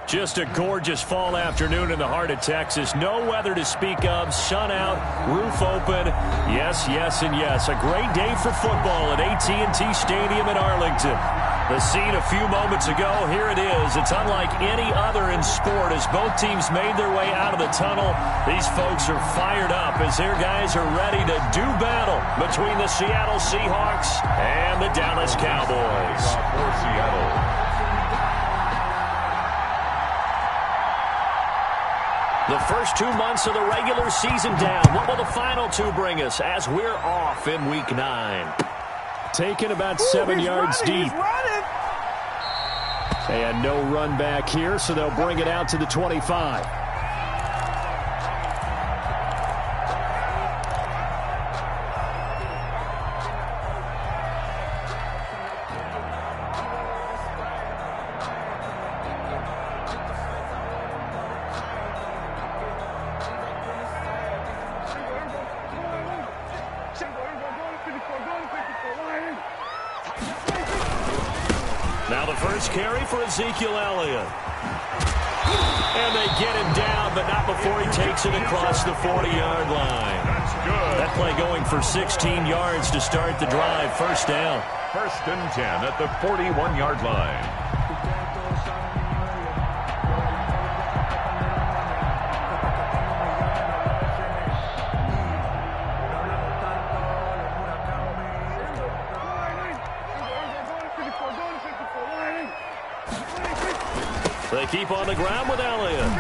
Just a gorgeous fall afternoon in the heart of Texas. No weather to speak of. Sun out, roof open. Yes, yes, and yes. A great day for football at AT&T Stadium in Arlington. The scene a few moments ago, here it is. It's unlike any other in sport as both teams made their way out of the tunnel. These folks are fired up as their guys are ready to do battle between the Seattle Seahawks and the Dallas Cowboys. For Seattle. The first 2 months of the regular season down. What will the final two bring us as we're off in Week 9? Taken about 7 yards deep. And no run back here, so they'll bring it out to the 25. Now the first carry for Ezekiel Elliott. And they get him down, but not before he takes it across the 40-yard line. That's good. That play going for 16 yards to start the drive. First down. 1st and 10 at the 41-yard line. They keep on the ground with Elliott.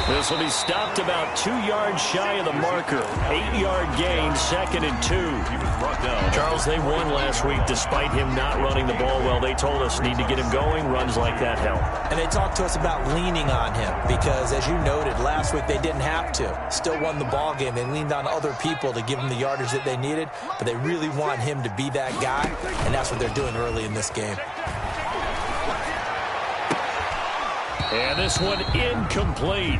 This will be stopped about 2 yards shy of the marker. 8-yard gain, 2nd and 2. He was brought down. Charles, they won last week despite him not running the ball well. They told us need to get him going. Runs like that help. And they talked to us about leaning on him because, as you noted, last week they didn't have to. Still won the ball game. They leaned on other people to give them the yardage that they needed, but they really want him to be that guy, and that's what they're doing early in this game. And this one incomplete.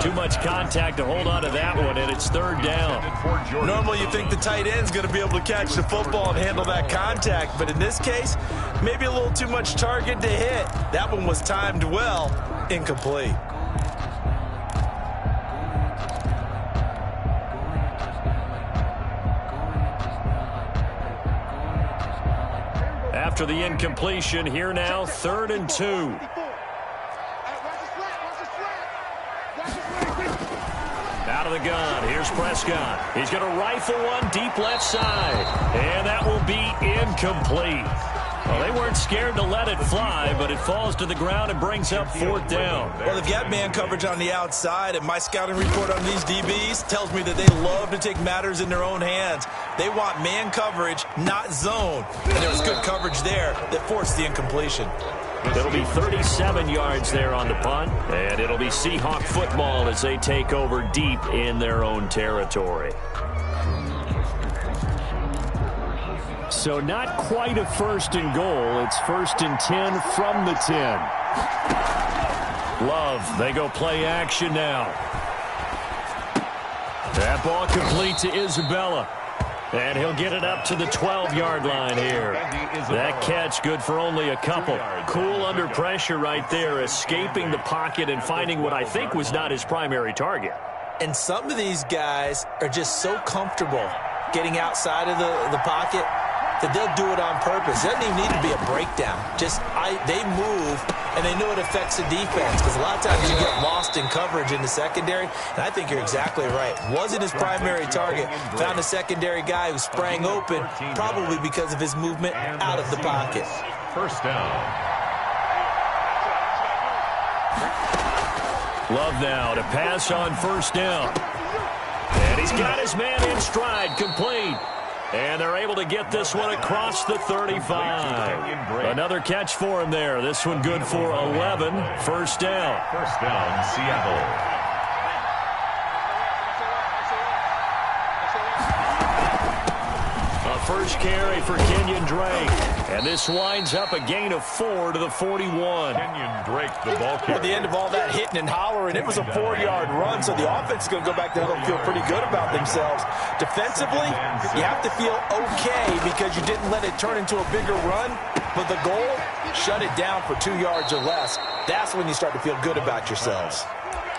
Too much contact to hold on to that one, and it's 3rd down. Normally you think the tight end's going to be able to catch the football and handle that contact, but in this case, maybe a little too much target to hit. That one was timed well, incomplete. After the incompletion, here now, 3rd and 2. Out of the gun, here's Prescott. He's going to rifle one deep left side. And that will be incomplete. Well, they weren't scared to let it fly, but it falls to the ground and brings up 4th down. Well, they've got man coverage on the outside, and my scouting report on these DBs tells me that they love to take matters in their own hands. They want man coverage, not zone. And there was good coverage there that forced the incompletion. It'll be 37 yards there on the punt, and it'll be Seahawk football as they take over deep in their own territory. So not quite a 1st and goal. It's 1st and 10 from the 10. Love, they go play action now. That ball complete to Isabella. And he'll get it up to the 12-yard line here. That catch good for only a couple. Cool under pressure right there, escaping the pocket and finding what I think was not his primary target. And some of these guys are just so comfortable getting outside of the pocket that they'll do it on purpose. It doesn't even need to be a breakdown. They move, and they know it affects the defense because a lot of times you get lost in coverage in the secondary, and I think you're exactly right. Wasn't his primary target. Found a secondary guy who sprang open, probably because of his movement out of the pocket. 1st down. Love now to pass on 1st down. And he's got his man in stride, complete. And they're able to get this one across the 35. Another catch for him there. This one good for 11. 1st down. 1st down, Seattle. First carry for Kenyon Drake. And this winds up a gain of 4 to the 41. Kenyon Drake, the ball carrier. At the end of all that hitting and hollering, it was a 4-yard run, so the offense is going to go back there and feel pretty good about themselves. Defensively, you have to feel okay because you didn't let it turn into a bigger run. But the goal, shut it down for 2 yards or less. That's when you start to feel good about yourselves.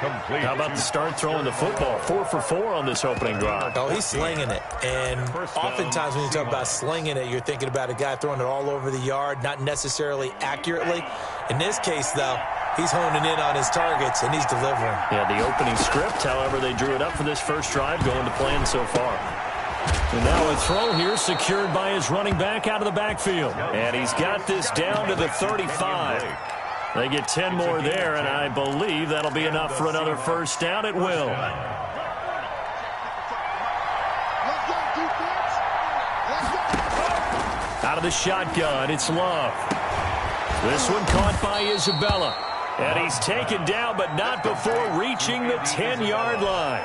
Complete. How about the start throwing the football? 4 for 4 on this opening drive. Oh, he's slinging it. And oftentimes when you talk about slinging it, you're thinking about a guy throwing it all over the yard, not necessarily accurately. In this case, though, he's honing in on his targets, and he's delivering. Yeah, the opening script, however, they drew it up for this first drive, going to plan so far. And now a throw here secured by his running back out of the backfield. And he's got this down to the 35. They get 10 more there, and I believe that'll be enough for another first down. It will. Out of the shotgun, it's Love. This one caught by Isabella. And he's taken down, but not before reaching the 10-yard line.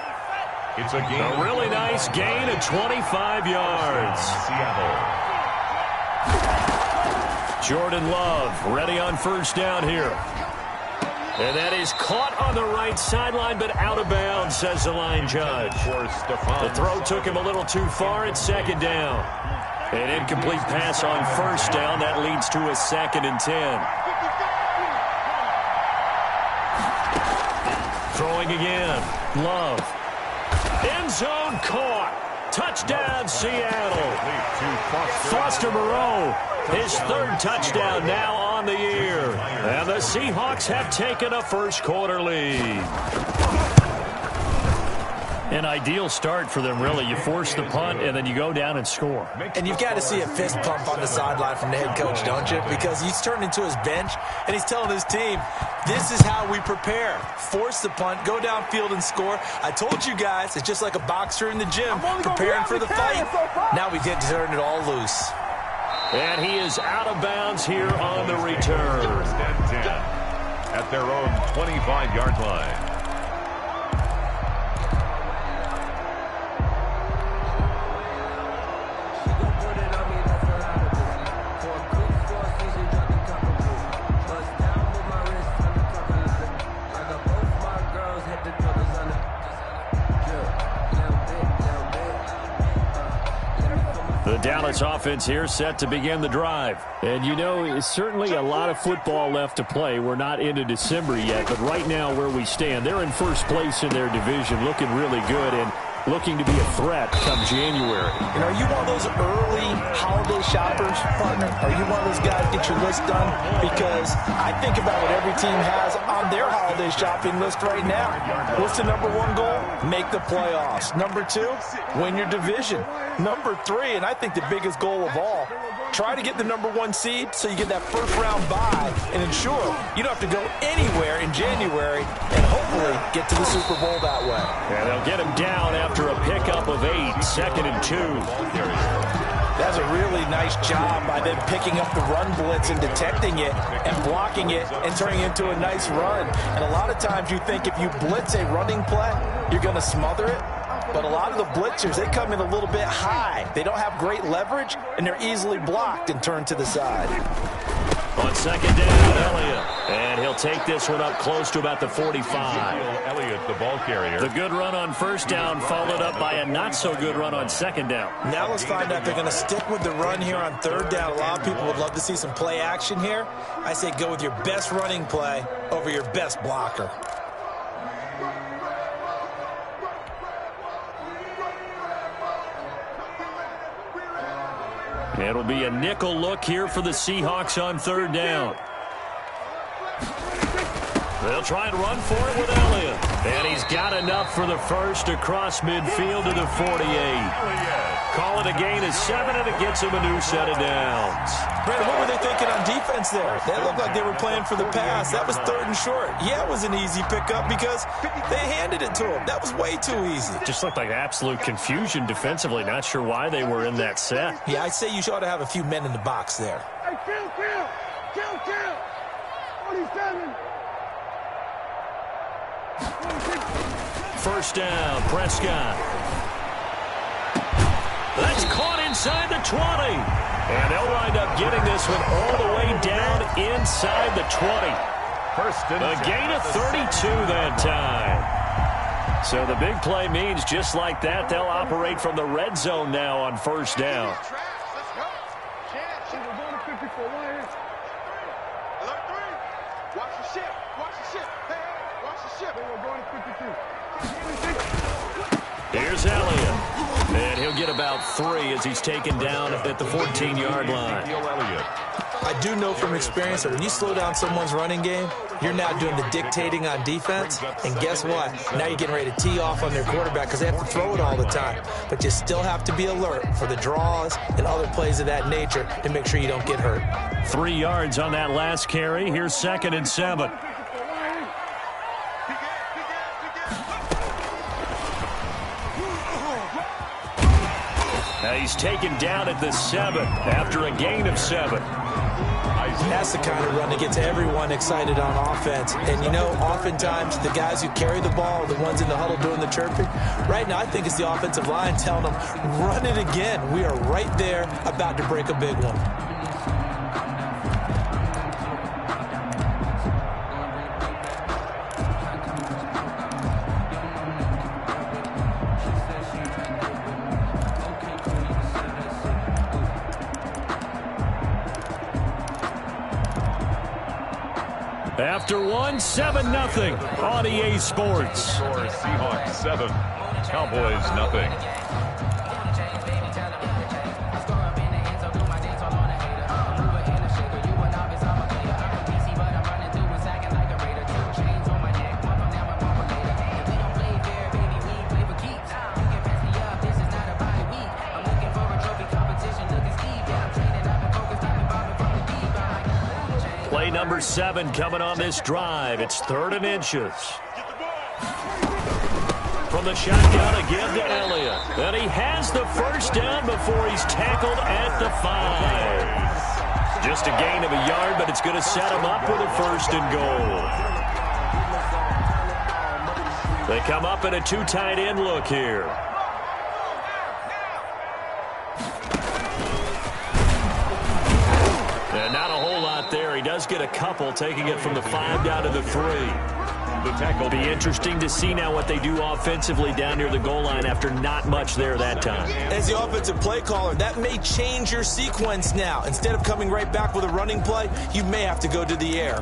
It's a gain. A really nice gain of 25 yards. Seattle. Jordan Love ready on first down here. And that is caught on the right sideline, but out of bounds, says the line judge. The throw took him a little too far at second down. An incomplete pass on first down. That leads to a 2nd and 10. Throwing again. Love. End zone caught. Touchdown, Seattle. Foster Moreau, his 3rd touchdown now on the year. And the Seahawks have taken a first-quarter lead. An ideal start for them, really. You force the punt, and then you go down and score. And you've got to see a fist pump on the sideline from the head coach, don't you? Because he's turned into his bench, and he's telling his team, this is how we prepare. Force the punt, go downfield and score. I told you guys, it's just like a boxer in the gym preparing for the fight. Now we get to turn it all loose. And he is out of bounds here on the return. 1st and 10 at their own 25-yard line. Dallas offense here set to begin the drive. And you know, certainly a lot of football left to play. We're not into December yet, but right now where we stand, they're in first place in their division, looking really good and looking to be a threat come January. And are you one of those early holiday shoppers, partner? Are you one of those guys get your list done? Because I think about what every team has on their holiday shopping list right now. What's the number 1 goal? Make the playoffs. Number 2, win your division. Number 3, and I think the biggest goal of all, try to get the number 1 seed so you get that first-round bye and ensure you don't have to go anywhere in January and hopefully get to the Super Bowl that way. And they'll get him down after a pickup of 8, 2nd and 2. That's a really nice job by them picking up the run blitz and detecting it and blocking it and turning it into a nice run. And a lot of times you think if you blitz a running play, you're going to smother it. But a lot of the blitzers, they come in a little bit high. They don't have great leverage, and they're easily blocked and turned to the side. On 2nd down, Elliott. And he'll take this one up close to about the 45. Elliott, the ball carrier. The good run on first down followed up by a not-so-good run on 2nd down. Now let's find out if they're going to stick with the run here on 3rd down. A lot of people would love to see some play action here. I say go with your best running play over your best blocker. It'll be a nickel look here for the Seahawks on 3rd down. They'll try and run for it with Elliott. And he's got enough for the first across midfield to the 48. Call it a gain of 7, and it gets him a new set of downs. Brandon, what were they thinking on defense there? They looked like they were playing for the pass. That was 3rd and short. Yeah, it was an easy pickup because they handed it to him. That was way too easy. Just looked like absolute confusion defensively. Not sure why they were in that set. Yeah, I'd say you ought to have a few men in the box there. Hey, kill! 47. First down, Prescott. That's caught inside the 20. And they'll wind up getting this one all the way down inside the 20. A gain of 32 that time. So the big play means just like that, they'll operate from the red zone now on first down. Watch the ship. Watch the ship. Hey, watch the ship. We're going to 52. Here's Elliott. And he'll get about 3 as he's taken down at the 14-yard line. I do know from experience that when you slow down someone's running game, you're now doing the dictating on defense. And guess what? Now you're getting ready to tee off on their quarterback because they have to throw it all the time. But you still have to be alert for the draws and other plays of that nature to make sure you don't get hurt. 3 yards on that last carry. Here's 2nd and 7. Now he's taken down at the 7 after a gain of 7. That's the kind of run that gets everyone excited on offense. And, you know, oftentimes the guys who carry the ball are the ones in the huddle doing the chirping. Right now, I think it's the offensive line telling them, run it again. We are right there about to break a big one. After 1, 7-0 on EA Sports. Seahawks 7, Cowboys 0. Play number 7 coming on this drive. It's 3rd and inches. From the shotgun again to Elliott. And he has the first down before he's tackled at the 5. Just a gain of a yard, but it's going to set him up with a 1st and goal. They come up in a 2 tight end look here. And not a whole lot there. He does get a couple, taking it from the 5 down to the 3. The tackle will be interesting to see now what they do offensively down near the goal line after not much there that time. As the offensive play caller, that may change your sequence now. Instead of coming right back with a running play, you may have to go to the air.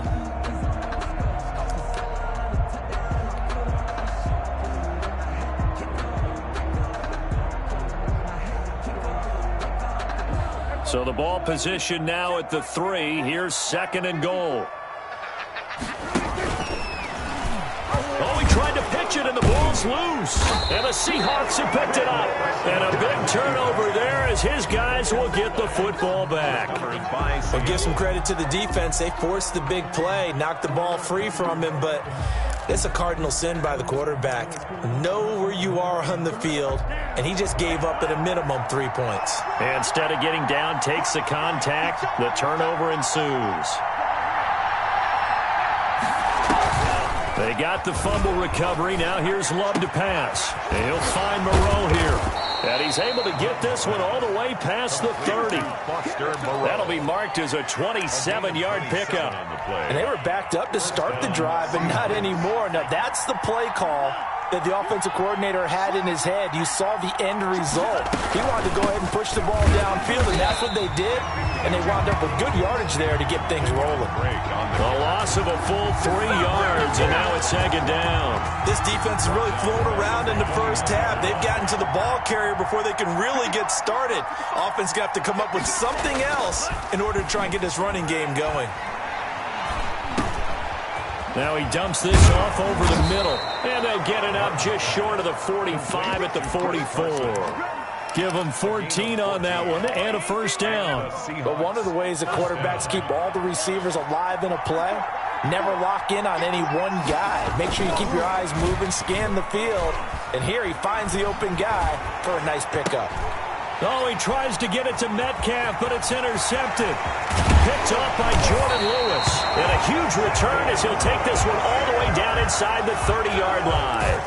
So the ball position now at the 3. Here's 2nd and goal. Oh, he tried to pitch it, and the ball's loose. And the Seahawks have picked it up. And a big turnover there as his guys will get the football back. Well, give some credit to the defense. They forced the big play, knocked the ball free from him, but it's a cardinal sin by the quarterback. Know where you are on the field, and he just gave up at a minimum 3 points. And instead of getting down, takes the contact. The turnover ensues. They got the fumble recovery. Now here's Love to pass. And he'll find Moreau here. And he's able to get this one all the way past the 30. That'll be marked as a 27-yard pickup. And they were backed up to start the drive, but not anymore. Now, that's the play call that the offensive coordinator had in his head. You saw the end result. He wanted to go ahead and push the ball downfield, and that's what they did. And they wound up with good yardage there to get things rolling. A loss of a full 3 yards, and now it's 2nd down. This defense has really flown around in the first half. They've gotten to the ball carrier before they can really get started. Offense got to come up with something else in order to try and get this running game going. Now he dumps this off over the middle, and they'll get it up just short of the 45 at the 44. Give them 14 on that one and a 1st down. But one of the ways the quarterbacks keep all the receivers alive in a play, never lock in on any one guy. Make sure you keep your eyes moving, scan the field, and here he finds the open guy for a nice pickup. Oh, he tries to get it to Metcalf, but it's intercepted. Picked off by Jordan Lewis. And a huge return as he'll take this one all the way down inside the 30-yard line.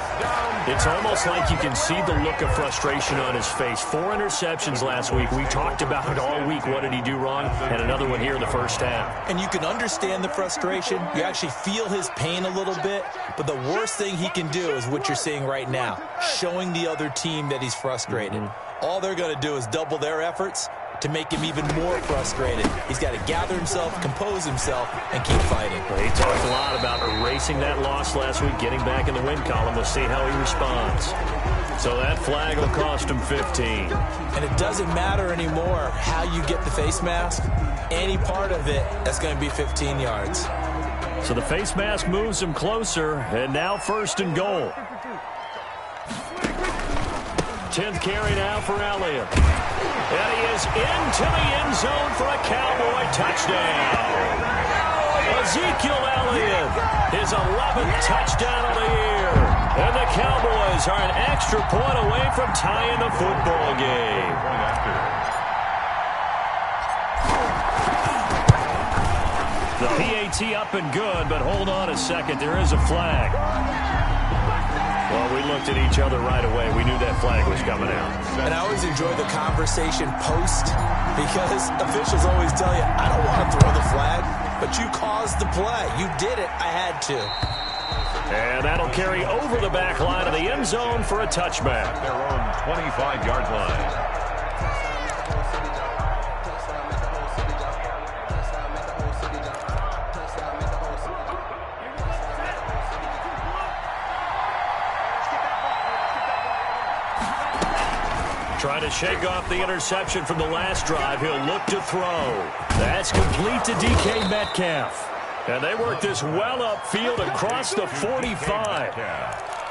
It's almost like you can see the look of frustration on his face. 4 interceptions last week. We talked about it all week. What did he do wrong? And another one here in the first half. And you can understand the frustration. You actually feel his pain a little bit. But the worst thing he can do is what you're seeing right now, showing the other team that he's frustrated. All they're going to do is double their efforts, to make him even more frustrated. He's got to gather himself, compose himself, and keep fighting. Well, he talked a lot about erasing that loss last week, getting back in the win column. We'll see how he responds. So that flag will cost him 15. And it doesn't matter anymore how you get the face mask. Any part of it, that's going to be 15 yards. So the face mask moves him closer, and now 1st and goal. 10th carry now for Elliott. And he is into the end zone for a Cowboy touchdown. Ezekiel Elliott, his 11th touchdown of the year. And the Cowboys are an extra point away from tying the football game. The PAT up and good, but hold on a second. There is a flag. Well, we looked at each other right away. We knew that flag was coming out. And I always enjoy the conversation post because officials always tell you, I don't want to throw the flag, but you caused the play. You did it. I had to. And that'll carry over the back line of the end zone for a touchback. Their own 25-yard line. Trying to shake off the interception from the last drive. He'll look to throw. That's complete to DK Metcalf. And they work this well upfield across the 45.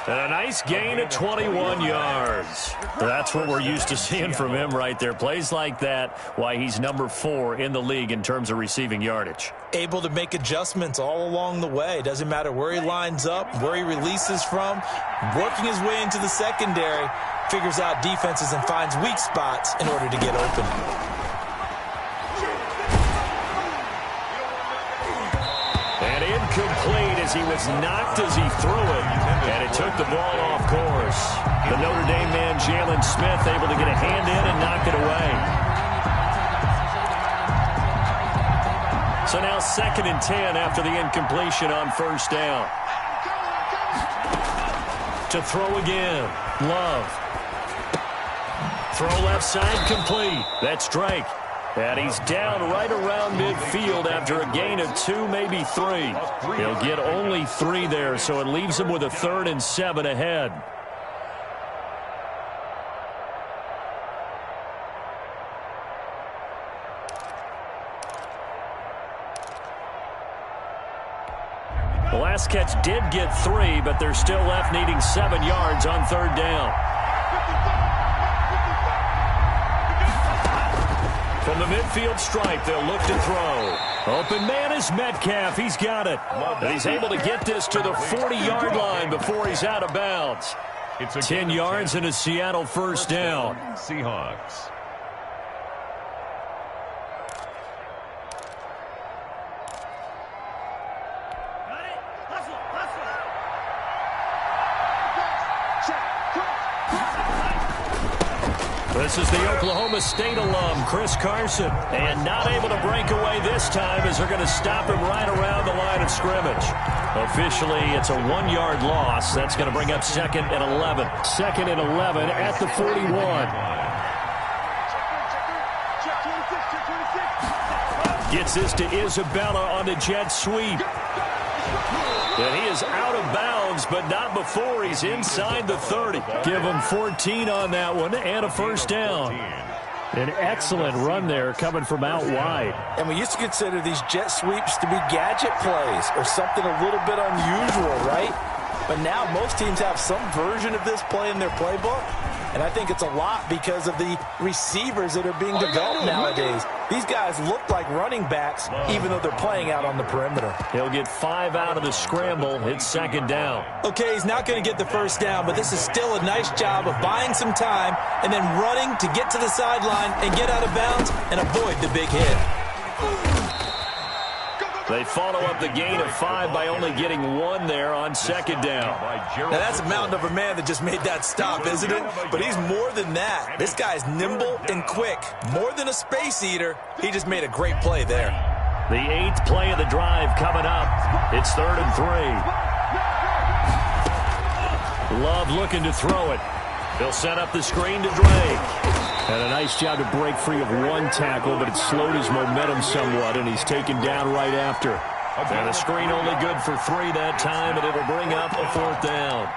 And a nice gain of 21 yards. That's what we're used to seeing from him right there. Plays like that, why he's number 4 in the league in terms of receiving yardage. Able to make adjustments all along the way. Doesn't matter where he lines up, where he releases from. Working his way into the secondary. Figures out defenses and finds weak spots in order to get open. And incomplete as he was knocked as he threw it. And it took the ball off course. The Notre Dame man, Jalen Smith, able to get a hand in and knock it away. So now 2nd and 10 after the incompletion on 1st down. To throw again. Love. Throw left side complete. That's Drake. And he's down right around midfield after a gain of 2, maybe 3. He'll get only 3 there, so it leaves him with a 3rd and 7 ahead. The last catch did get 3, but they're still left needing 7 yards on 3rd down. From the midfield stripe, they'll look to throw. Open man is Metcalf. He's got it. And he's able to get this to the 40-yard line before he's out of bounds. 10 yards and a Seattle 1st down. Seahawks. This is the Oklahoma State alum, Chris Carson. And not able to break away this time as they're going to stop him right around the line of scrimmage. Officially, it's a 1-yard loss. That's going to bring up 2nd and 11. 2nd and 11 at the 41. Gets this to Isabella on the jet sweep. And he is out of bounds, but not before he's inside the 30. Give him 14 on that one and a 1st down. An excellent run there coming from out wide. And we used to consider these jet sweeps to be gadget plays or something a little bit unusual, right? But now most teams have some version of this play in their playbook. And I think it's a lot because of the receivers that are being developed nowadays. These guys look like running backs, even though they're playing out on the perimeter. He'll get 5 out of the scramble. It's 2nd down. Okay, he's not going to get the 1st down, but this is still a nice job of buying some time and then running to get to the sideline and get out of bounds and avoid the big hit. They follow up the gain of 5 by only getting 1 there on 2nd down. Now, that's a mountain of a man that just made that stop, isn't it? But he's more than that. This guy's nimble and quick. More than a space eater, he just made a great play there. The 8th play of the drive coming up. It's 3rd and 3. Love looking to throw it. He'll set up the screen to Drake. And a nice job to break free of one tackle, but it slowed his momentum somewhat, and he's taken down right after. And the screen only good for 3 that time, and it'll bring up a 4th down.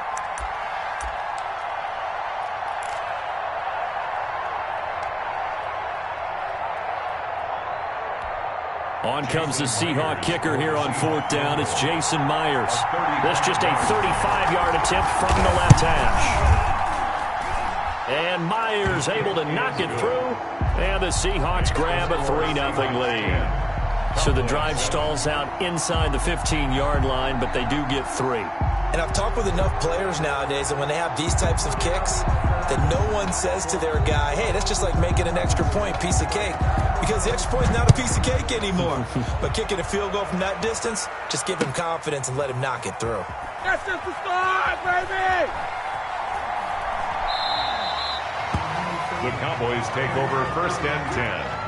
On comes the Seahawk kicker here on 4th down. It's Jason Myers. This just a 35-yard attempt from the left hash. And Myers able to knock it through. And the Seahawks grab a 3-0 lead. So the drive stalls out inside the 15-yard line, but they do get 3. And I've talked with enough players nowadays, and when they have these types of kicks, that no one says to their guy, hey, that's just like making an extra point, piece of cake. Because the extra point is not a piece of cake anymore. But kicking a field goal from that distance, just give him confidence and let him knock it through. That's just the start, baby! The Cowboys take over 1st and 10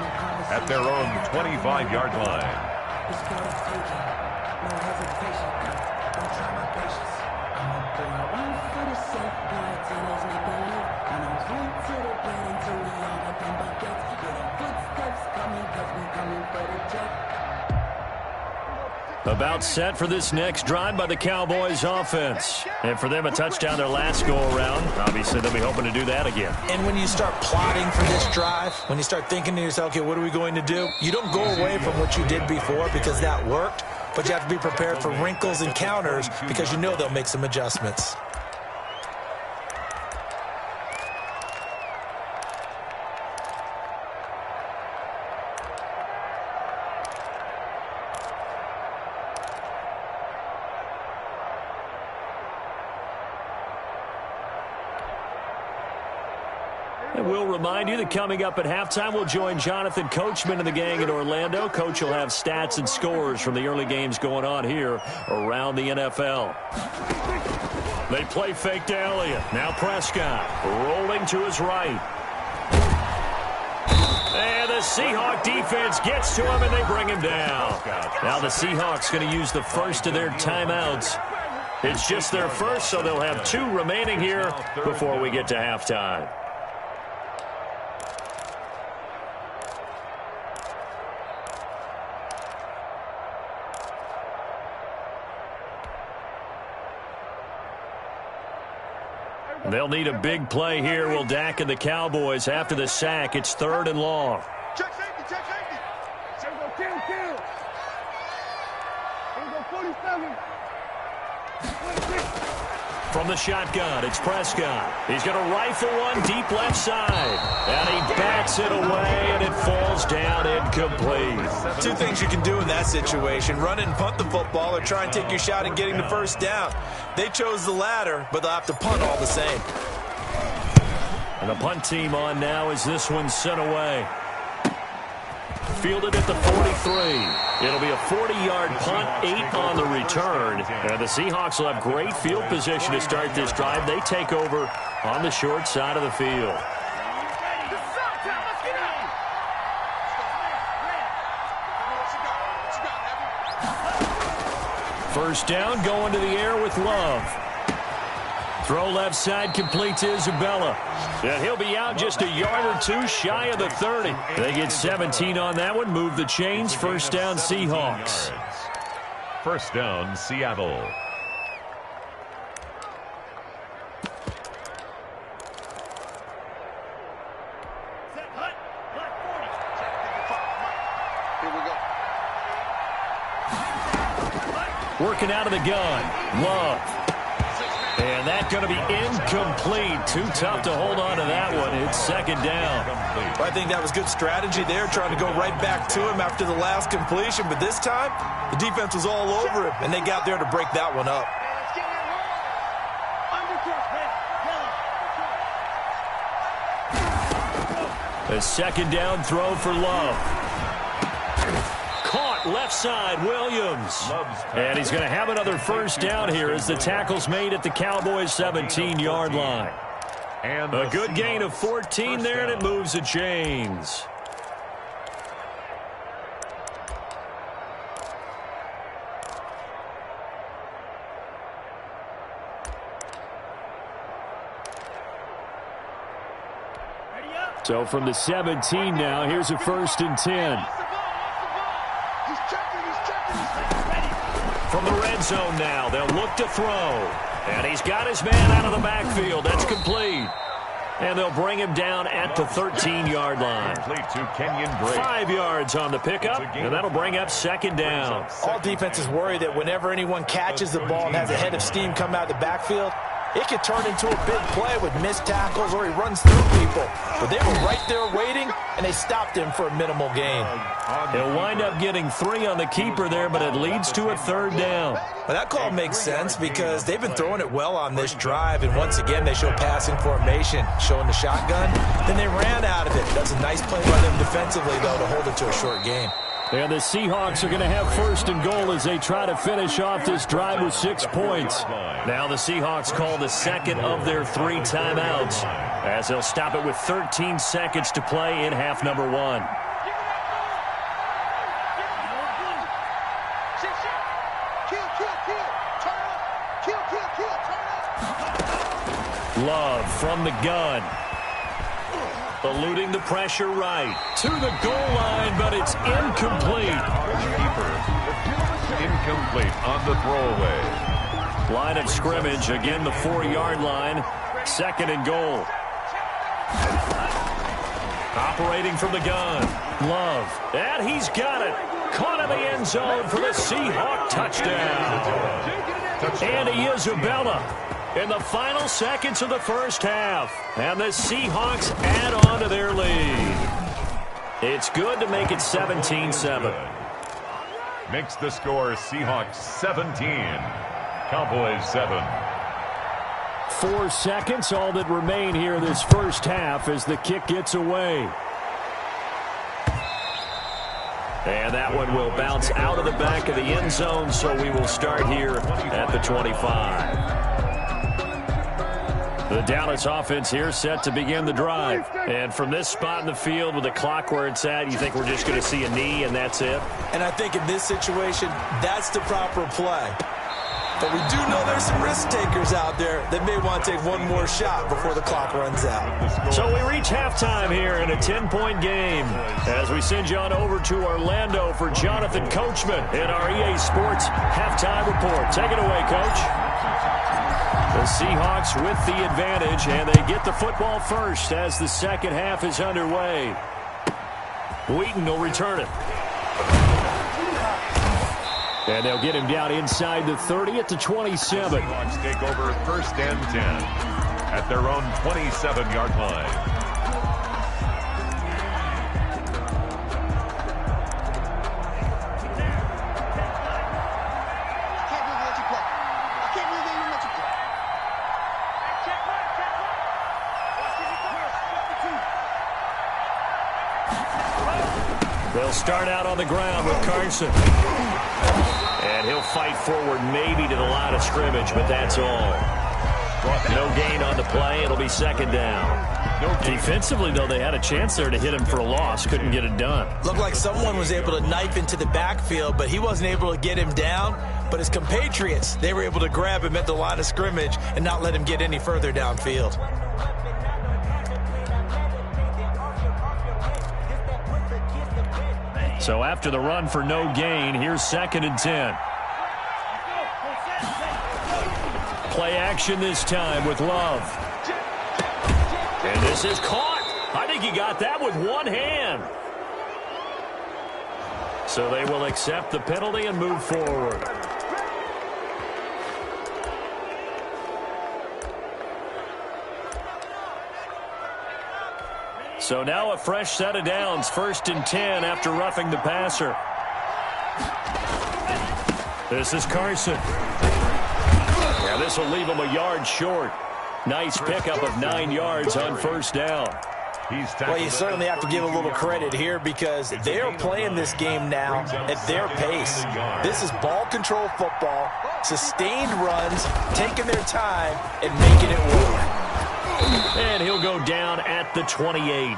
at their own 25-yard line. About set for this next drive by the Cowboys offense. And for them, a touchdown their last go-around. Obviously, they'll be hoping to do that again. And when you start plotting for this drive, when you start thinking to yourself, okay, what are we going to do? You don't go away from what you did before because that worked, but you have to be prepared for wrinkles and counters because you know they'll make some adjustments. And we'll remind you that coming up at halftime, we'll join Jonathan Coachman and the gang in Orlando. Coach will have stats and scores from the early games going on here around the NFL. They play fake to Elliott. Now Prescott rolling to his right. And the Seahawk defense gets to him, and they bring him down. Now the Seahawks going to use the first of their timeouts. It's just their first, so they'll have 2 remaining here before we get to halftime. They'll need a big play here. Will Dak and the Cowboys after the sack. It's 3rd and long. Check safety, check safety. Here we go, kill. Here we go, 47. 26. From the shotgun, it's Prescott. He's going to rifle one deep left side. And he bats it away, and it falls down incomplete. 2 things you can do in that situation: run and punt the football, or try and take your shot at getting the first down. They chose the latter, but they'll have to punt all the same. And the punt team on now as this one's sent away. Fielded at the 43. It'll be a 40-yard punt, 8 on the return. And the Seahawks will have great field position to start this drive. They take over on the short side of the field. First down, going to the air with Love. Throw left side, complete to Isabella. And he'll be out just a yard or 2 shy of the 30. They get 17 on that one, move the chains. First down, Seahawks. First down, Seattle. Working out of the gun, Love. And that's going to be incomplete. Too tough to hold on to that one. It's 2nd down. Well, I think that was good strategy there, trying to go right back to him after the last completion. But this time, the defense was all over him, and they got there to break that one up. A 2nd down throw for Love. Caught left side, Williams. And he's going to have another first down here as the tackle's made at the Cowboys' 17-yard line. And a good gain of 14 there, and it moves the chains. So from the 17 now, here's a 1st and 10. He's checking. From the red zone now, they'll look to throw. And he's got his man out of the backfield. That's complete. And they'll bring him down at the 13-yard line. Complete to Kenyon Drake. 5 yards on the pickup, and that'll bring up 2nd down. All defenses worry that whenever anyone catches the ball and has a head of steam come out of the backfield, it could turn into a big play with missed tackles or he runs through people. But they were right there waiting, and they stopped him for a minimal gain. He'll wind up getting 3 on the keeper there, but it leads to a 3rd down. Well, that call makes sense because they've been throwing it well on this drive, and once again they show passing formation, showing the shotgun. Then they ran out of it. That's a nice play by them defensively, though, to hold it to a short gain. And the Seahawks are going to have 1st and goal as they try to finish off this drive with 6 points. Now the Seahawks call the 2nd of their 3 timeouts as they'll stop it with 13 seconds to play in half number 1. Love from the gun. Eluding the pressure right. To the goal line, but it's incomplete. Keeper. Incomplete on the throwaway. Line of scrimmage, again the 4-yard line. 2nd and goal. Operating from the gun. Love. And he's got it. Caught in the end zone for the Seahawk touchdown. And he is Isabella in the final seconds of the first half. And the Seahawks add on to their lead. It's good to make it 17-7. Makes the score Seahawks 17. Cowboys 7. 4 seconds, all that remain here this first half as the kick gets away. And that one will bounce out of the back of the end zone, so we will start here at the 25. The Dallas offense here set to begin the drive. And from this spot in the field with the clock where it's at, you think we're just going to see a knee and that's it? And I think in this situation, that's the proper play. But we do know there's some risk takers out there that may want to take one more shot before the clock runs out. So we reach halftime here in a 10-point game as we send you on over to Orlando for Jonathan Coachman in our EA Sports halftime report. Take it away, Coach. The Seahawks with the advantage, and they get the football first as the second half is underway. Wheaton will return it. And they'll get him down inside the 30 at the 27. Seahawks take over 1st and 10 at their own 27-yard line. They'll start out on the ground with Carson. And he'll fight forward maybe to the line of scrimmage, but that's all. No gain on the play. It'll be 2nd down. Defensively, though, they had a chance there to hit him for a loss. Couldn't get it done. Looked like someone was able to knife into the backfield, but he wasn't able to get him down. But his compatriots, they were able to grab him at the line of scrimmage and not let him get any further downfield. So after the run for no gain, here's 2nd and 10. Play action this time with Love. And this is caught. I think he got that with one hand. So they will accept the penalty and move forward. So now a fresh set of downs, 1st and 10 after roughing the passer. This is Carson. Yeah, this will leave him a yard short. Nice pickup of 9 yards on 1st down. Well, you certainly have to give a little credit here because they are playing this game now at their pace. This is ball control football, sustained runs, taking their time, and making it work. And he'll go down at the 28.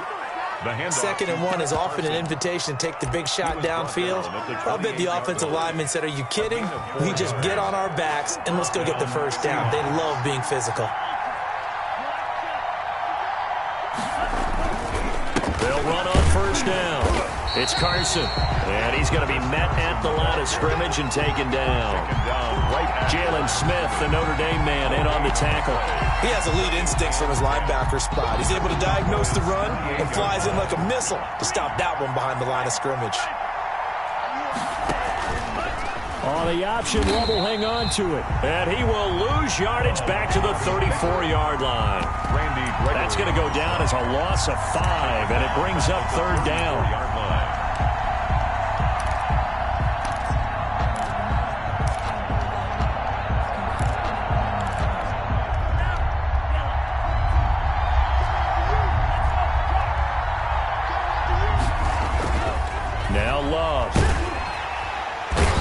2nd and 1 is often an invitation to take the big shot downfield. I'll bet the offensive lineman said, "Are you kidding? We just get on our backs and let's go get the first down." They love being physical. They'll run on first down. It's Carson, and he's going to be met at the line of scrimmage and taken down. Jalen Smith, the Notre Dame man, in on the tackle. He has elite instincts from his linebacker spot. He's able to diagnose the run and flies in like a missile to stop that one behind the line of scrimmage. On the option, Love will hang on to it. And he will lose yardage back to the 34-yard line. That's going to go down as a loss of 5, and it brings up third down. Now Love.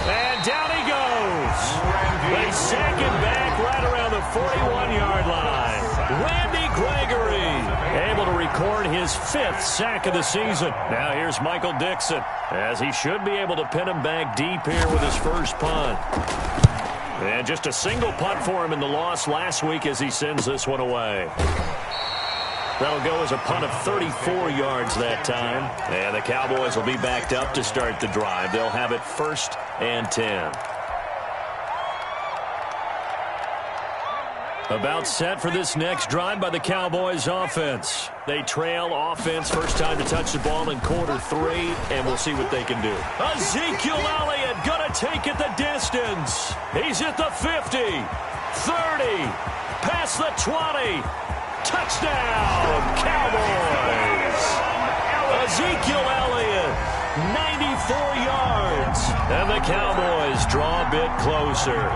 And down he goes. They sack him back right around the 41-yard line. Randy Gregory able to record his 5th sack of the season. Now here's Michael Dixon, as he should be able to pin him back deep here with his first punt. And just a single punt for him in the loss last week as he sends this one away. That'll go as a punt of 34 yards that time. And the Cowboys will be backed up to start the drive. They'll have it 1st and 10. About set for this next drive by the Cowboys offense. They trail offense, first time to touch the ball in quarter 3, and we'll see what they can do. Ezekiel Elliott gonna take it the distance. He's at the 50, 30, past the 20. Touchdown, Cowboys! Ezekiel Elliott, 94 yards. And the Cowboys draw a bit closer.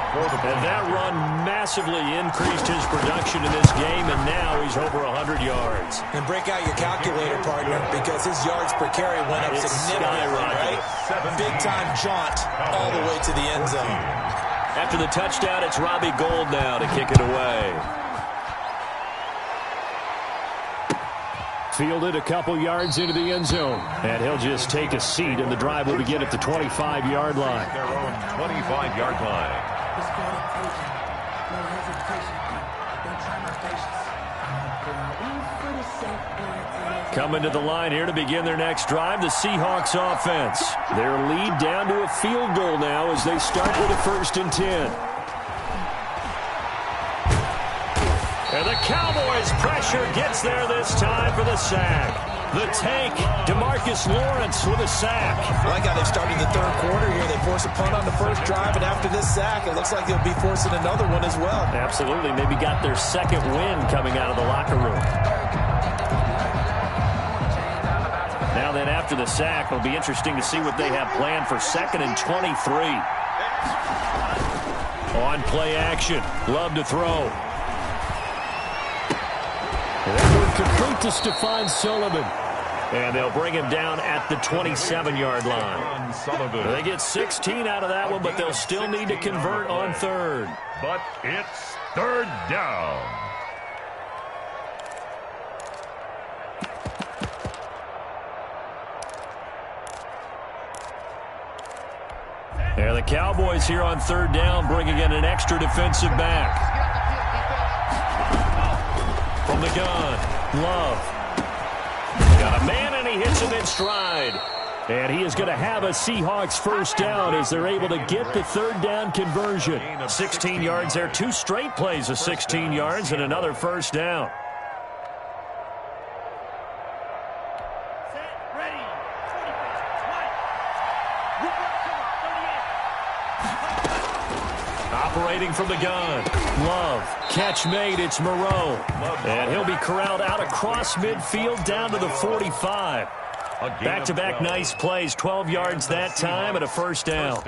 And that run massively increased his production in this game, and now he's over 100 yards. And break out your calculator, partner, because his yards per carry went up significantly, right? Big-time jaunt all the way to the end zone. After the touchdown, it's Robbie Gould now to kick it away. Fielded a couple yards into the end zone. And he'll just take a seat, and the drive will begin at the 25-yard line. Their own 25-yard line. Coming to the line here to begin their next drive, the Seahawks offense. Their lead down to a field goal now as they start with a 1st and 10. And the Cowboys' pressure gets there this time for the sack. The tank, DeMarcus Lawrence with a sack. I like how they've started the 3rd quarter here. They force a punt on the first drive, and after this sack, it looks like they'll be forcing another one as well. Absolutely. Maybe got their 2nd win coming out of the locker room. Now then, after the sack, it'll be interesting to see what they have planned for 2nd and 23. On play action. Love to throw. That one complete to Stephon Sullivan. And they'll bring him down at the 27-yard line. They get 16 out of that one, but they'll still need to convert on 3rd. But it's 3rd down. And the Cowboys here on 3rd down, bringing in an extra defensive back. From the gun, Love. Got a man, and he hits him in stride. And he is going to have a Seahawks 1st down as they're able to get the 3rd down conversion. 16 yards there, 2 straight plays of 16 yards and another 1st down. Operating from the gun. Love. Catch made. It's Moreau. And he'll be corralled out across midfield down to the 45. Back-to-back nice plays. 12 yards that time and a 1st down.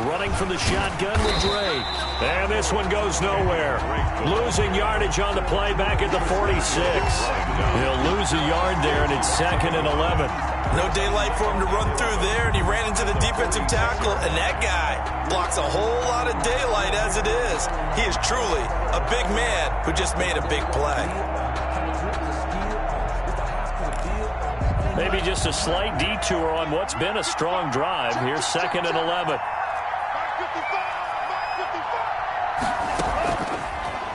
Running from the shotgun with Drake. And this one goes nowhere. Losing yardage on the play back at the 46. He'll lose a yard there, and it's 2nd and 11. No daylight for him to run through there, and he ran into the defensive tackle, and that guy blocks a whole lot of daylight as it is. He is truly a big man who just made a big play. Maybe just a slight detour on what's been a strong drive. Here's 2nd and 11.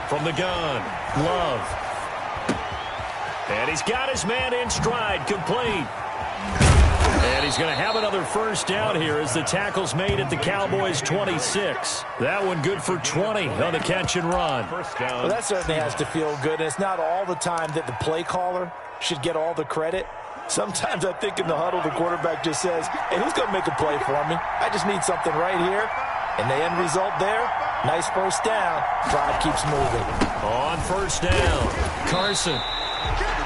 From the gun, Love. And he's got his man in stride, complete. And he's going to have another first down here as the tackle's made at the Cowboys' 26. That one good for 20 on the catch and run. Well, that certainly has to feel good. And it's not all the time that the play caller should get all the credit. Sometimes I think in the huddle, the quarterback just says, hey, who's going to make a play for me? I just need something right here. And the end result there, nice first down. Drive keeps moving. On first down, Carson.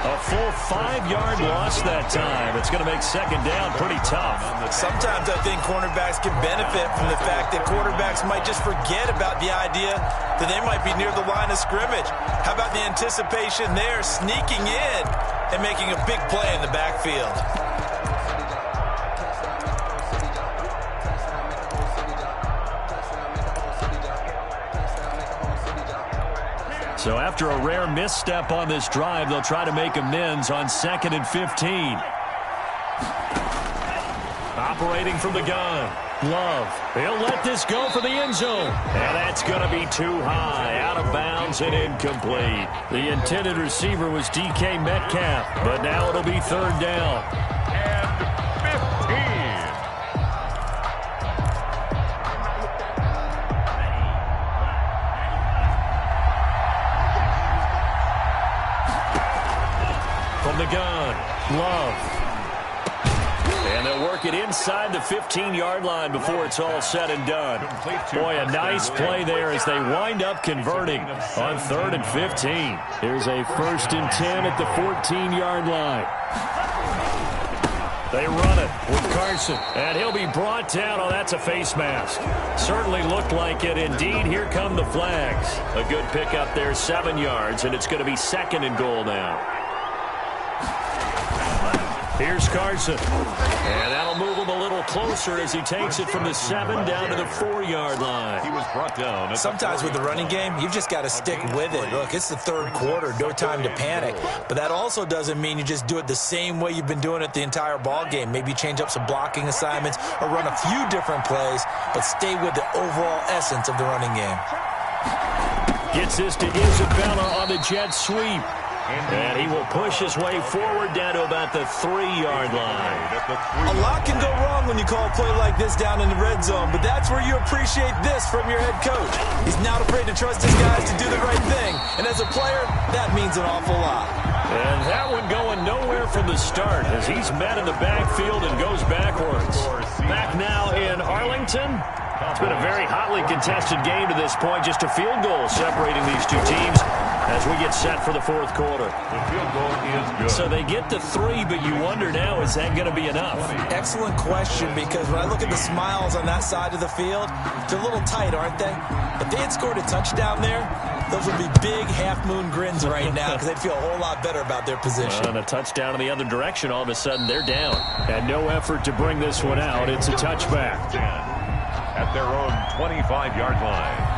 A full 5-yard loss that time. It's going to make second down pretty tough. Sometimes I think cornerbacks can benefit from the fact that quarterbacks might just forget about the idea that they might be near the line of scrimmage. How about the anticipation there, sneaking in and making a big play in the backfield? So after a rare misstep on this drive, they'll try to make amends on 2nd and 15. Operating from the gun, Love. He'll let this go for the end zone. And that's going to be too high, out of bounds and incomplete. The intended receiver was DK Metcalf, but now it'll be third down. And 15. From the gun, Love. And they'll work it inside the 15-yard line before it's all said and done. Boy, a nice play there as they wind up converting on 3rd and 15. Here's a 1st and 10 at the 14-yard line. They run it with Carson, and he'll be brought down. Oh, that's a face mask. Certainly looked like it. Indeed, here come the flags. A good pickup there, 7 yards, and it's going to be 2nd and goal now. Here's Carson. And that'll move him a little closer as he takes it from the 7 down to the 4-yard line. He was brought down. Sometimes with the running game, you've just got to stick with it. Look, it's the 3rd quarter, no time to panic. But that also doesn't mean you just do it the same way you've been doing it the entire ball game. Maybe change up some blocking assignments or run a few different plays, but stay with the overall essence of the running game. Gets this to Isabella on the jet sweep. And he will push his way forward down to about the 3-yard line. A lot can go wrong when you call a play like this down in the red zone, but that's where you appreciate this from your head coach. He's not afraid to trust his guys to do the right thing, and as a player, that means an awful lot. And that one going nowhere from the start as he's met in the backfield and goes backwards. Back now in Arlington. It's been a very hotly contested game to this point. Just a field goal separating these two teams as we get set for the 4th quarter. The field goal is good. So they get the 3, but you wonder now, is that going to be enough? Excellent question, because when I look at the smiles on that side of the field, they're a little tight, aren't they? If they had scored a touchdown there, those would be big half-moon grins right now because they'd feel a whole lot better about their position. And a touchdown in the other direction, all of a sudden they're down. And no effort to bring this one out. It's a touchback. At their own 25-yard line.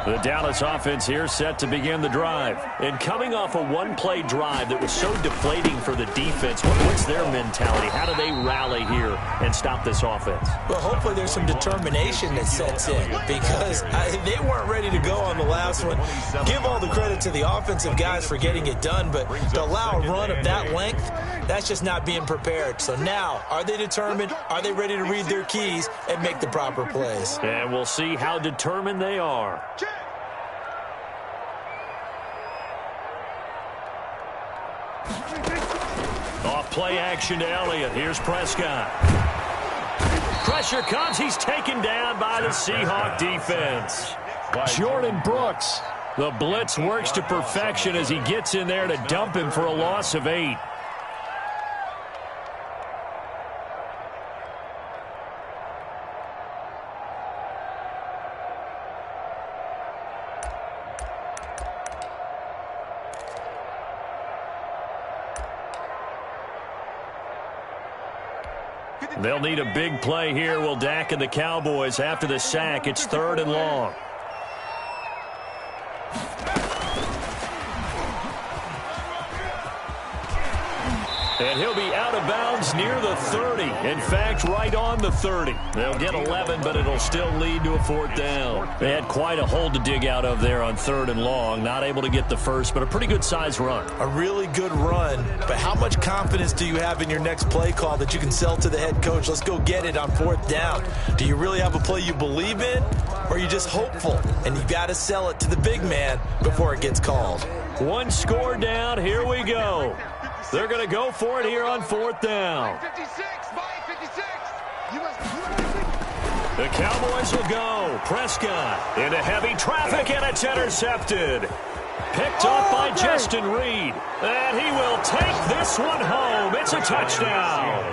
The Dallas offense here set to begin the drive. And coming off a one-play drive that was so deflating for the defense, what's their mentality? How do they rally here and stop this offense? Well, hopefully there's some determination that sets in because they weren't ready to go on the last one. Give all the credit to the offensive guys for getting it done, but to allow a run of that length, that's just not being prepared. So now, are they determined? Are they ready to read their keys and make the proper plays? And we'll see how determined they are. Off play action to Elliott. Here's Prescott. Pressure comes. He's taken down by the Seahawks defense. Jordan Brooks. The blitz works to perfection as he gets in there to dump him for a loss of 8. They'll need a big play here. Will Dak and the Cowboys after the sack. It's 3rd and long. And he'll be out of bounds near the 30. In fact, right on the 30. They'll get 11, but it'll still lead to a 4th down. They had quite a hole to dig out of there on 3rd and long. Not able to get the first, but a pretty good-sized run. A really good run, but how much confidence do you have in your next play call that you can sell to the head coach? Let's go get it on 4th down. Do you really have a play you believe in, or are you just hopeful? And you got to sell it to the big man before it gets called. One score down. Here we go. They're going to go for it here on 4th down. 56, 56. The Cowboys will go. Prescott into heavy traffic, and it's intercepted. Picked off by Justin Reed. And he will take this one home. It's a touchdown.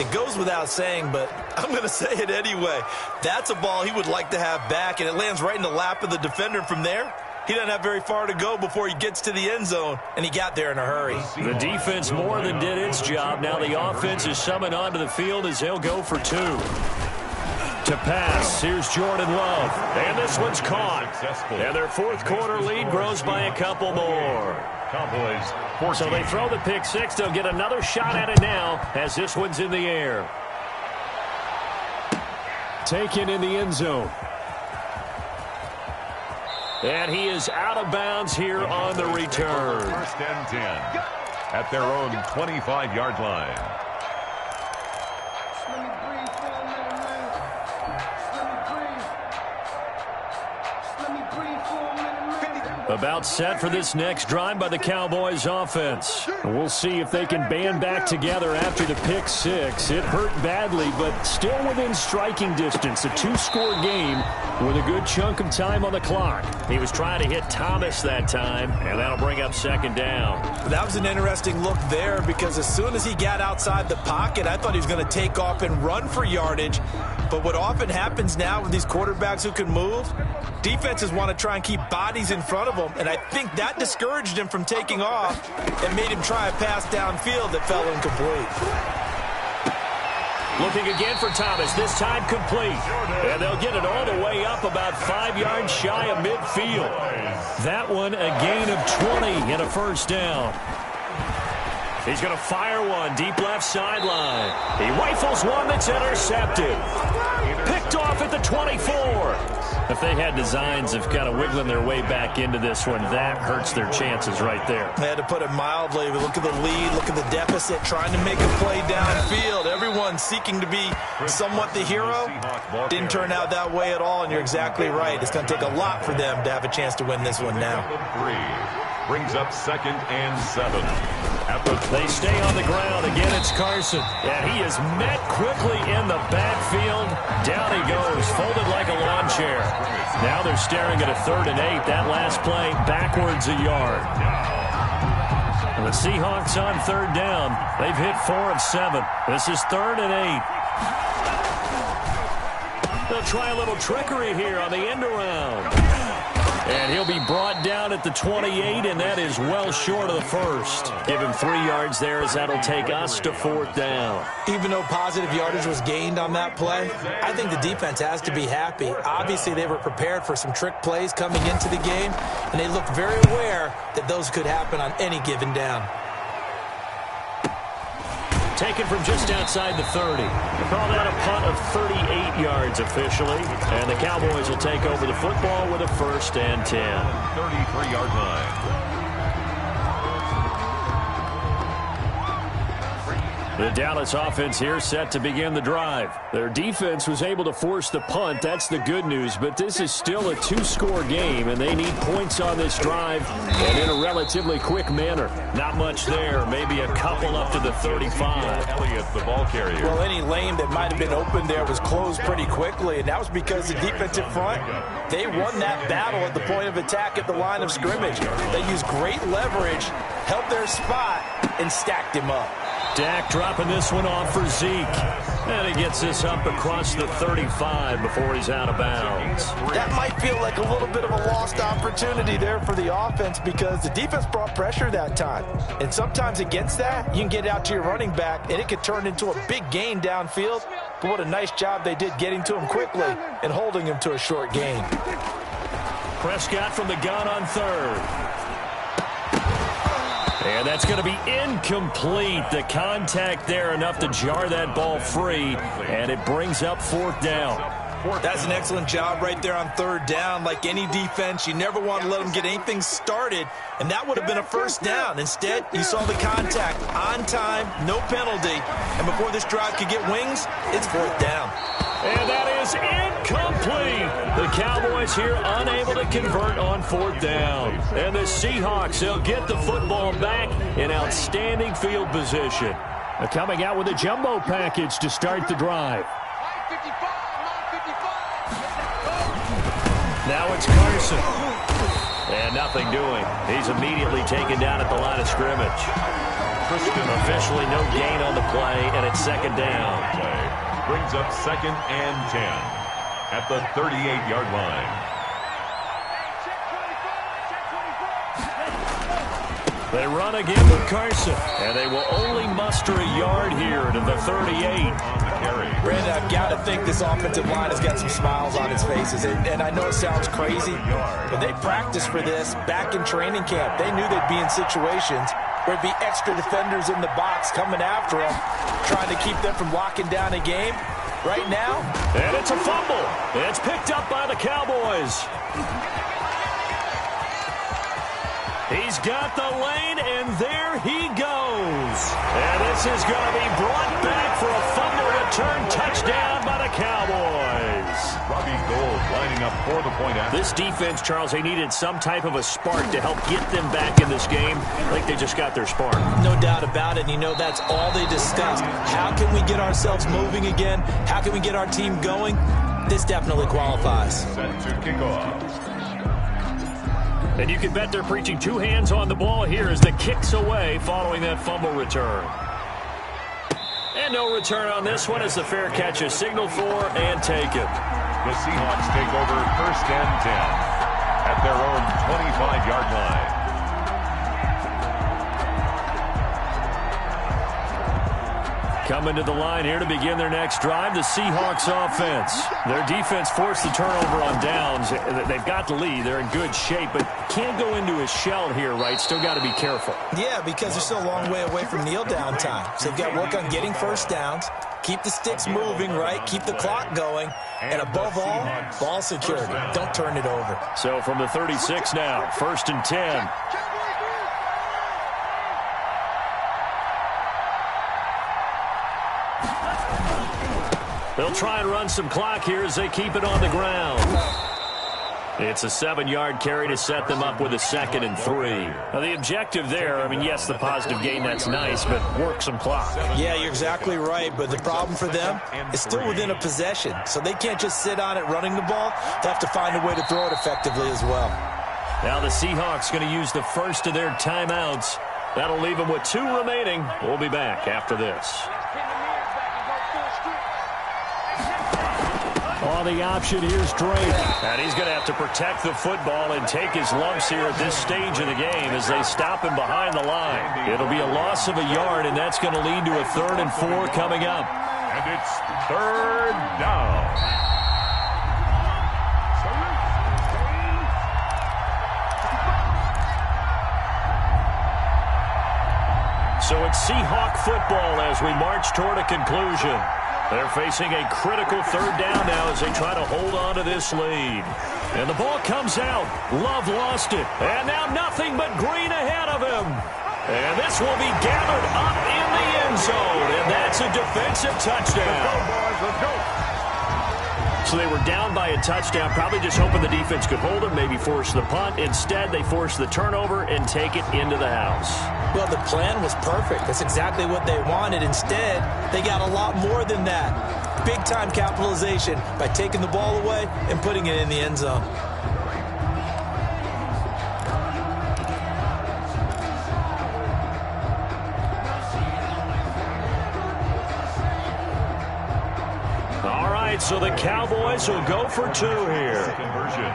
It goes without saying, but I'm going to say it anyway. That's a ball he would like to have back, and it lands right in the lap of the defender from there. He doesn't have very far to go before he gets to the end zone, and he got there in a hurry. The defense more than did its job. Now the offense is summoned onto the field as they'll go for 2. To pass, here's Jordan Love, and this one's caught. And their 4th quarter lead grows by a couple more. Cowboys 14. So they throw the pick 6. They'll get another shot at it now as this one's in the air. Taken in the end zone. And he is out of bounds here on the return. 1st and 10 at their own 25-yard line. About set for this next drive by the Cowboys offense. We'll see if they can band back together after the pick 6. It hurt badly, but still within striking distance. A 2-score game with a good chunk of time on the clock. He was trying to hit Thomas that time, and that'll bring up 2nd down. That was an interesting look there because as soon as he got outside the pocket, I thought he was going to take off and run for yardage. But what often happens now with these quarterbacks who can move, defenses want to try and keep bodies in front of them, and I think that discouraged him from taking off and made him try a pass downfield that fell incomplete. Looking again for Thomas, this time complete. And they'll get it all the way up about 5 yards shy of midfield. That one a gain of 20 and a 1st down. He's going to fire one deep left sideline. He rifles one that's intercepted. Picked off at the 24. If they had designs of kind of wiggling their way back into this one, that hurts their chances right there. They had to put it mildly. But look at the lead, look at the deficit, trying to make a play downfield. Everyone seeking to be somewhat the hero. Didn't turn out that way at all, and you're exactly right. It's going to take a lot for them to have a chance to win this one now. 3 brings up 2nd and 7. They stay on the ground. Again, it's Carson. And he is met quickly in the backfield. Down he goes, folded like a lawn chair. Now they're staring at a 3rd and 8. That last play, backwards a yard. And the Seahawks on 3rd down. They've hit 4 of 7. This is 3rd and 8. They'll try a little trickery here on the end around. And he'll be brought down at the 28, and that is well short of the 1st. Give him 3 yards there as that'll take us to 4th down. Even though positive yardage was gained on that play, I think the defense has to be happy. Obviously, they were prepared for some trick plays coming into the game, and they looked very aware that those could happen on any given down. Taken from just outside the 30. They call that a punt of 38 yards officially. And the Cowboys will take over the football with a 1st and 10. 33-yard line. The Dallas offense here set to begin the drive. Their defense was able to force the punt. That's the good news. But this is still a 2-score game, and they need points on this drive and in a relatively quick manner. Not much there. Maybe a couple up to the 35. Elliott, the ball carrier. Well, any lane that might have been open there was closed pretty quickly, and that was because the defensive front, they won that battle at the point of attack at the line of scrimmage. They used great leverage, held their spot, and stacked him up. Dak dropping this one off for Zeke. And he gets this up across the 35 before he's out of bounds. That might feel like a little bit of a lost opportunity there for the offense because the defense brought pressure that time. And sometimes against that, you can get out to your running back, and it could turn into a big gain downfield. But what a nice job they did getting to him quickly and holding him to a short gain. Prescott from the gun on 3rd. And that's going to be incomplete. The contact there enough to jar that ball free, and it brings up 4th down. That's an excellent job right there on 3rd down. Like any defense, you never want to let them get anything started, and that would have been a 1st down. Instead, you saw the contact on time, no penalty, and before this drive could get wings, it's 4th down. And that is incomplete. The Cowboys here unable to convert on 4th down. And the Seahawks, they'll get the football back in outstanding field position. They're coming out with a jumbo package to start the drive. Now it's Carson. And nothing doing. He's immediately taken down at the line of scrimmage. Officially no gain on the play, and it's 2nd down. Brings up 2nd and 10 at the 38-yard line. They run again with Carson, and they will only muster a yard here to the 38. On the carry. Brandon, I've got to think this offensive line has got some smiles on its faces. And I know it sounds crazy, but they practiced for this back in training camp. They knew they'd be in situations where it'd be extra defenders in the box coming after them, trying to keep them from locking down a game. Right now, and it's a fumble. It's picked up by the Cowboys. He's got the lane, and there he goes. And this is going to be brought back for a fumble return touchdown by the Cowboys. Robbie Gould lining up for the point after. This defense, Charles, they needed some type of a spark to help get them back in this game. I think they just got their spark. No doubt about it. And you know, that's all they discussed. How can we get ourselves moving again? How can we get our team going? This definitely qualifies. Set to kick off. And you can bet they're preaching 2 hands on the ball here as the kick's away following that fumble return. And no return on this one as the fair catch is signaled for and taken. The Seahawks take over 1st and 10 at their own 25-yard line. Coming to the line here to begin their next drive, the Seahawks offense. Their defense forced the turnover on downs. They've got the lead. They're in good shape, but can't go into a shell here, right? Still got to be careful. Yeah, because they're still a long way away from kneel down time. So they've got to work on getting 1st downs, keep the sticks moving, right? Keep the clock going. And above all, ball security. Don't turn it over. So from the 36 now, 1st and 10. They'll try and run some clock here as they keep it on the ground. It's a 7-yard carry to set them up with a 2nd and 3. Now, the objective there, I mean, yes, the positive gain, that's nice, but work some clock. Yeah, you're exactly right, but the problem for them is still within a possession, so they can't just sit on it running the ball. They have to find a way to throw it effectively as well. Now the Seahawks going to use the first of their timeouts. That'll leave them with 2 remaining. We'll be back after this. On the option, here's Drake. And he's going to have to protect the football and take his lumps here at this stage of the game as they stop him behind the line. It'll be a loss of a yard, and that's going to lead to a 3rd and 4 coming up. And it's 3rd down. So it's Seahawk football as we march toward a conclusion. They're facing a critical 3rd down now as they try to hold on to this lead. And the ball comes out. Love lost it. And now nothing but green ahead of him. And this will be gathered up in the end zone. And that's a defensive touchdown. So they were down by a touchdown, probably just hoping the defense could hold them, maybe force the punt. Instead, they forced the turnover and take it into the house. Well, the plan was perfect. That's exactly what they wanted. Instead, they got a lot more than that. Big-time capitalization by taking the ball away and putting it in the end zone. All right, so the Cowboys will go for 2 here. Conversion.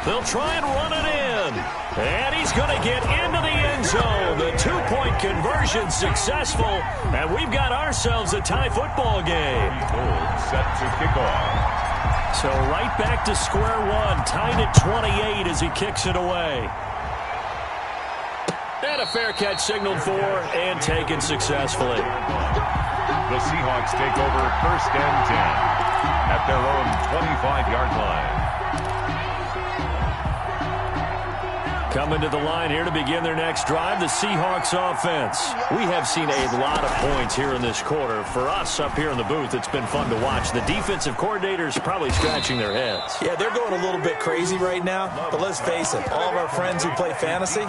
They'll try and run it in. And he's going to get into the end zone. The 2-point conversion successful. And we've got ourselves a tie football game. Gould set to kick off. So right back to square one. Tied at 28 as he kicks it away. And a fair catch signaled for and taken successfully. The Seahawks take over 1st and 10 at their own 25-yard line. Coming to the line here to begin their next drive, the Seahawks offense. We have seen a lot of points here in this quarter. For us up here in the booth, it's been fun to watch. The defensive coordinators probably scratching their heads. Yeah, they're going a little bit crazy right now, but let's face it, all of our friends who play fantasy,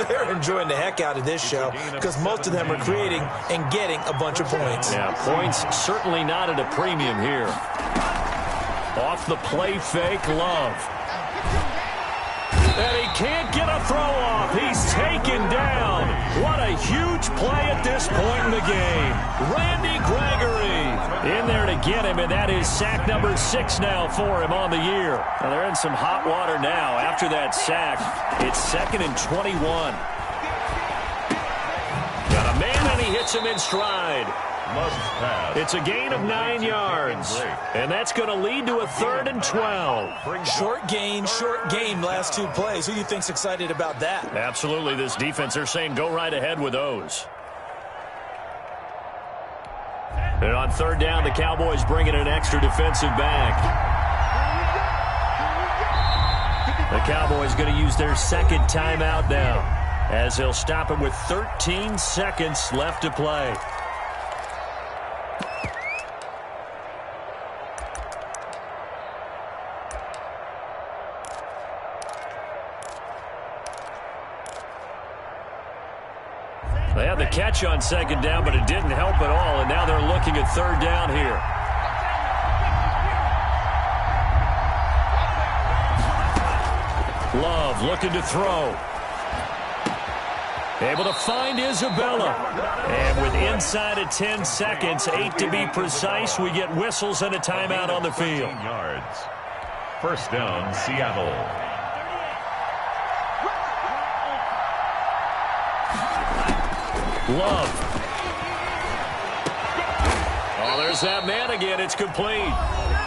they're enjoying the heck out of this show because most of them are creating and getting a bunch of points. Yeah, points certainly not at a premium here. Off the play fake, Love. And he can't get a throw off. He's taken down. What a huge play at this point in the game. Randy Gregory in there to get him, and that is sack number 6 now for him on the year. Now they're in some hot water now. After that sack, it's 2nd and 21. Got a man, and he hits him in stride. It's a gain of 9 yards, and that's going to lead to a 3rd and 12. Short game, last 2 plays. Who do you think's excited about that? Absolutely, this defense, they're saying go right ahead with those. And on 3rd down, the Cowboys bring in an extra defensive back. The Cowboys going to use their 2nd timeout now, as they'll stop it with 13 seconds left to play. They had the catch on 2nd down, but it didn't help at all, and now they're looking at 3rd down here. Love looking to throw. Able to find Isabella. And with inside of 10 seconds, 8 to be precise, we get whistles and a timeout on the field. Yards. 1st down, Seattle. Love. Oh, there's that man again. It's complete.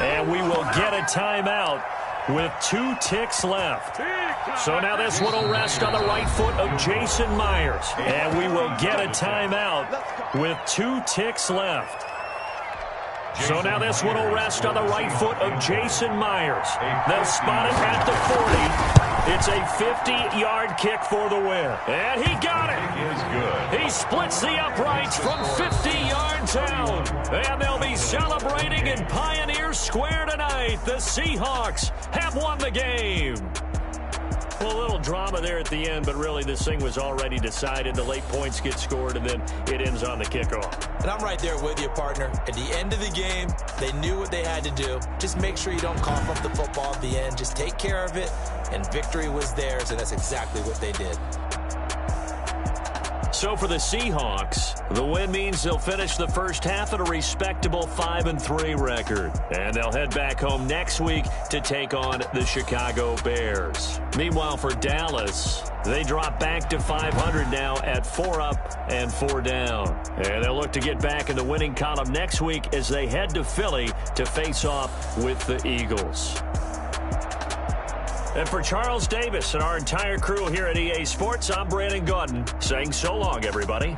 And we will get a timeout with 2 ticks left. So now this one will rest on the right foot of Jason Myers. And we will get a timeout with 2 ticks left. So now this one will rest on the right foot of Jason Myers. They'll spot it at the 40. It's a 50-yard kick for the win. And he got it. He is good. He splits the uprights from 50 yards out. And they'll be celebrating in Pioneer Square tonight. The Seahawks have won the game. Well, a little drama there at the end, but really this thing was already decided. The late points get scored, and then it ends on the kickoff. And I'm right there with you, partner. At the end of the game, they knew what they had to do. Just make sure you don't cough up the football at the end. Just take care of it, and victory was theirs, and that's exactly what they did. So for the Seahawks, the win means they'll finish the first half at a respectable 5-3 record. And they'll head back home next week to take on the Chicago Bears. Meanwhile, for Dallas, they drop back to 500 now at 4 up and 4 down. And they'll look to get back in the winning column next week as they head to Philly to face off with the Eagles. And for Charles Davis and our entire crew here at EA Sports, I'm Brandon Gaudin saying so long, everybody.